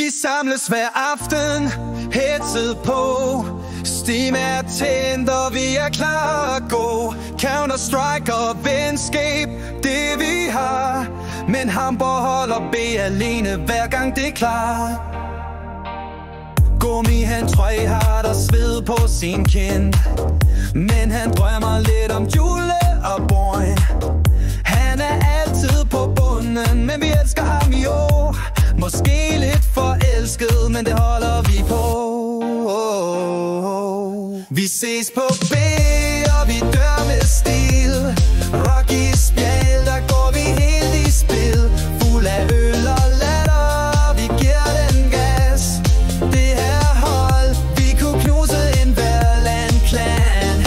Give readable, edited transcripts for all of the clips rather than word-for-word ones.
Vi samles hver aften, headset på. Steam er tændt, og vi er klar at gå. Counter-Strike og venskab, det vi har. Men Hamborg holder B alene, hver gang det er klar. Gummi, han trøj har der sved på sin kind. Men han drømmer lidt om Jule og Boy. Han er altid på bunden, men vi elsker ham jo. Måske lidt forelsket, men det holder vi på. Vi ses på B, og vi dør med stil. Rocky spjæl, der går vi helt i spil. Fuld af øl og latter, vi giver den gas. Det her hold, vi kunne knuse en Verland-klan.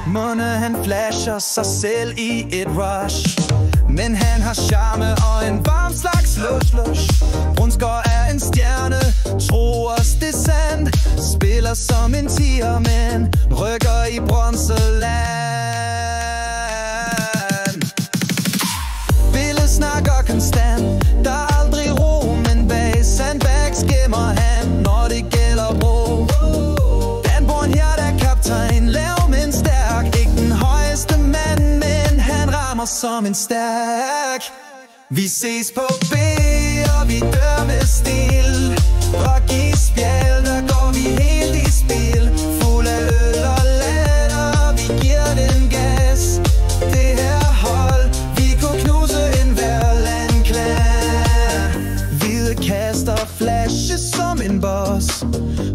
Munde han flasher sig selv i et rush. Men han har charme og en varm slags lush. Brunskår er en stjerne, tro os det er sandt. Spiller som en tiermand, rykker i bronzeland. Bille snakker konstant, der er aldrig ro. Men bag sandbags gemmer han, når det gælder bro. Danborn her der kaptajn, lav men stærk. Ikke den højeste mand, men han rammer som en stærk. Vi ses på B, og vi dør med stil. Rocky spjæl, der går vi helt i spil. Fuld af øl og latter, vi giver den gas. Det her hold, vi kunne knuse en Verland-klan. Hvide kaster flashes som en boss.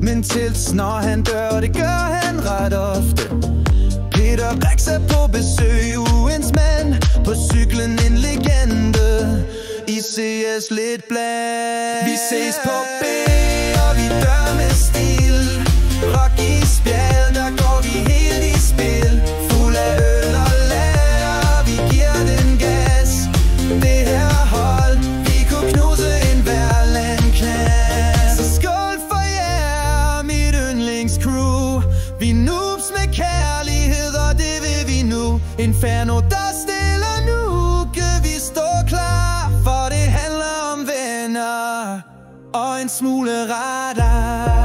Men tilts når han dør, det gør han ret ofte. Peter Rex er på besøg, ugens mand. På cyklen en legende, i CS lidt bland. Vi ses på B, og vi dør med stil. Rocky spjæl, der går vi helt i spil. Fuld af øl og latter, vi giver den gas. Det her hold, vi kunne knuse en Verland-klan. Så skål for jer, mit yndlingscrew. Vi noobs med kærlighed, og det vil vi nu. Inferno, der stiller nu, kan vi stå klar. For det handler om venner og en smule radar.